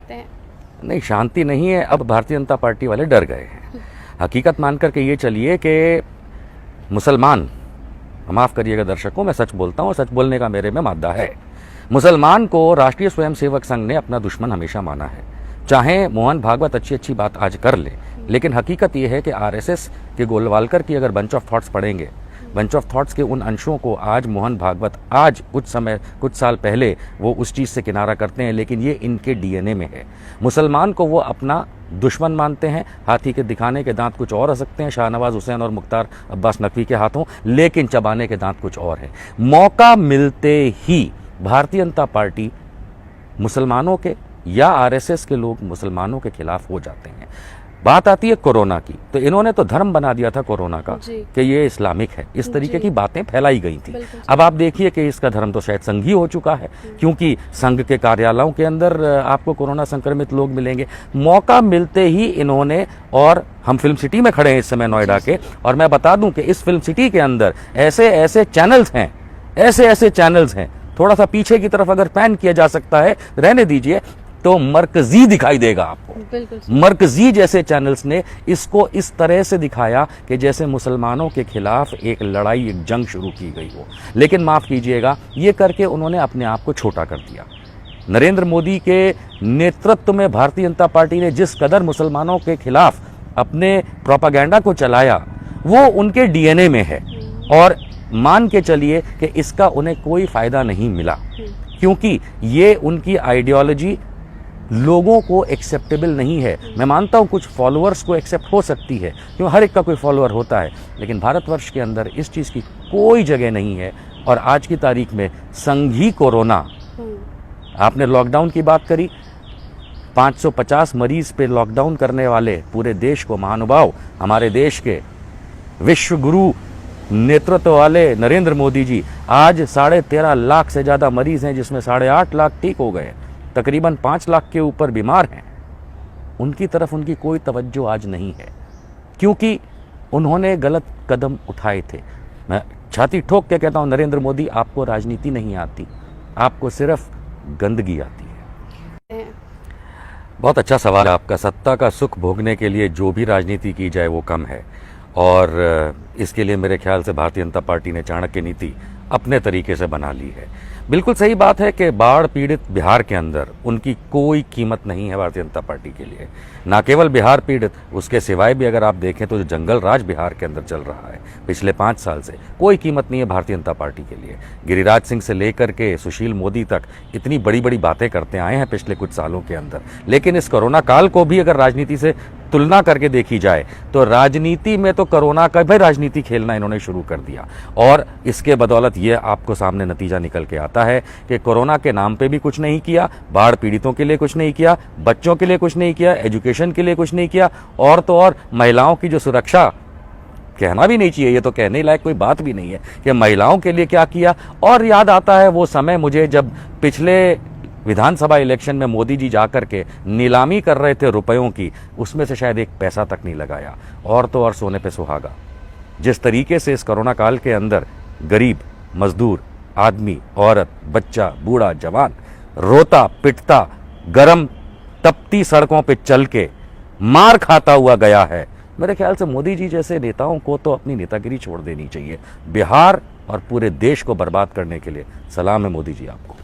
सकते हैं? नहीं, शांति नहीं है। अब भारतीय जनता पार्टी वाले डर गए हैं। हकीकत मान करके ये चलिए कि मुसलमान, माफ़ करिएगा दर्शकों, मैं सच बोलता हूँ और सच बोलने का मेरे में मादा है। मुसलमान को राष्ट्रीय स्वयंसेवक संघ ने अपना दुश्मन हमेशा माना है। चाहे मोहन भागवत अच्छी अच्छी बात आज कर ले, लेकिन हकीकत ये है कि आरएसएस के गोलवालकर की अगर बंच ऑफ थॉट्स पढ़ेंगे, बंच ऑफ थॉट्स के उन अंशों को आज मोहन भागवत आज कुछ साल पहले वो उस चीज़ से किनारा करते हैं, लेकिन ये इनके डीएनए में है। मुसलमान को वो अपना दुश्मन मानते हैं। हाथी के दिखाने के दांत कुछ और हो सकते हैं शाहनवाज हुसैन और मुख्तार अब्बास नकवी के हाथों, लेकिन चबाने के दांत कुछ और हैं। मौका मिलते ही भारतीय जनता पार्टी मुसलमानों के या आरएसएस के लोग मुसलमानों के खिलाफ हो जाते हैं। बात आती है कोरोना की, तो इन्होंने तो धर्म बना दिया था कोरोना का कि ये इस्लामिक है, इस तरीके की बातें फैलाई गई थी। अब आप देखिए कि इसका धर्म तो शायद संघ ही हो चुका है, क्योंकि संघ के कार्यालयों के अंदर आपको कोरोना संक्रमित लोग मिलेंगे। मौका मिलते ही इन्होंने, और हम फिल्म सिटी में खड़े हैं इस समय नोएडा के, और मैं बता दूं कि इस फिल्म सिटी के अंदर ऐसे ऐसे चैनल्स हैं, ऐसे चैनल्स हैं, थोड़ा सा पीछे की तरफ अगर पैन किया जा सकता है, रहने दीजिए, तो मरकजी दिखाई देगा आपको। मरकजी जैसे चैनल्स ने इसको इस तरह से दिखाया कि जैसे मुसलमानों के खिलाफ एक लड़ाई, एक जंग शुरू की गई हो। लेकिन माफ़ कीजिएगा, ये करके उन्होंने अपने आप को छोटा कर दिया। नरेंद्र मोदी के नेतृत्व में भारतीय जनता पार्टी ने जिस कदर मुसलमानों के खिलाफ अपने प्रोपागेंडा को चलाया, वो उनके डीएनए में है। और मान के चलिए कि इसका उन्हें कोई फ़ायदा नहीं मिला, क्योंकि ये उनकी आइडियोलॉजी लोगों को एक्सेप्टेबल नहीं है। मैं मानता हूं कुछ फॉलोअर्स को एक्सेप्ट हो सकती है, क्यों हर एक का कोई फॉलोअर होता है, लेकिन भारतवर्ष के अंदर इस चीज़ की कोई जगह नहीं है। और आज की तारीख में संघी कोरोना, आपने लॉकडाउन की बात करी, 550 मरीज पे लॉकडाउन करने वाले पूरे देश को महानुभाव, हमारे देश के विश्व गुरु नेतृत्व वाले नरेंद्र मोदी जी, आज 13.5 लाख से ज़्यादा मरीज हैं, जिसमें 8.5 लाख ठीक हो गए, तकरीबन 5 लाख के ऊपर बीमार हैं। उनकी तरफ उनकी कोई तवज्जो आज नहीं है, क्योंकि उन्होंने गलत कदम उठाए थे। मैं छाती ठोक के कहता हूं, नरेंद्र मोदी, आपको राजनीति नहीं आती, आपको सिर्फ गंदगी आती है। बहुत अच्छा सवाल है आपका। सत्ता का सुख भोगने के लिए जो भी राजनीति की जाए वो कम है, और इसके लिए मेरे ख्याल से भारतीय जनता पार्टी ने चाणक्य नीति अपने तरीके से बना ली है। बिल्कुल सही बात है कि बाढ़ पीड़ित बिहार के अंदर उनकी कोई कीमत नहीं है भारतीय जनता पार्टी के लिए। ना केवल बिहार पीड़ित, उसके सिवाय भी अगर आप देखें तो जो जंगल राज बिहार के अंदर चल रहा है पिछले 5 साल से, कोई कीमत नहीं है भारतीय जनता पार्टी के लिए। गिरिराज सिंह से लेकर के सुशील मोदी तक इतनी बड़ी बड़ी बातें करते आए हैं पिछले कुछ सालों के अंदर, लेकिन इस कोरोना काल को भी अगर राजनीति से तुलना करके देखी जाए तो राजनीति में तो कोरोना का भी राजनीति खेलना इन्होंने शुरू कर दिया। और इसके बदौलत ये आपको सामने नतीजा निकल के आता है कि कोरोना के नाम पे भी कुछ नहीं किया, बाढ़ पीड़ितों के लिए कुछ नहीं किया, बच्चों के लिए कुछ नहीं किया, एजुकेशन के लिए कुछ नहीं किया, और तो और महिलाओं की जो सुरक्षा, कहना भी नहीं चाहिए, ये तो कहने लायक कोई बात भी नहीं है कि महिलाओं के लिए क्या किया। और याद आता है वो समय मुझे जब पिछले विधानसभा इलेक्शन में मोदी जी जाकर के नीलामी कर रहे थे रुपयों की, उसमें से शायद 1 पैसा तक नहीं लगाया। और तो और सोने पे सुहागा। जिस तरीके से इस कोरोना काल के अंदर गरीब, मजदूर, आदमी, औरत, बच्चा, बूढ़ा, जवान रोता पिटता, गरम तपती सड़कों पे चल के मार खाता हुआ गया है, मेरे ख्याल से मोदी जी जैसे नेताओं को तो अपनी नेतागिरी छोड़ देनी चाहिए। बिहार और पूरे देश को बर्बाद करने के लिए सलाम है मोदी जी आपको।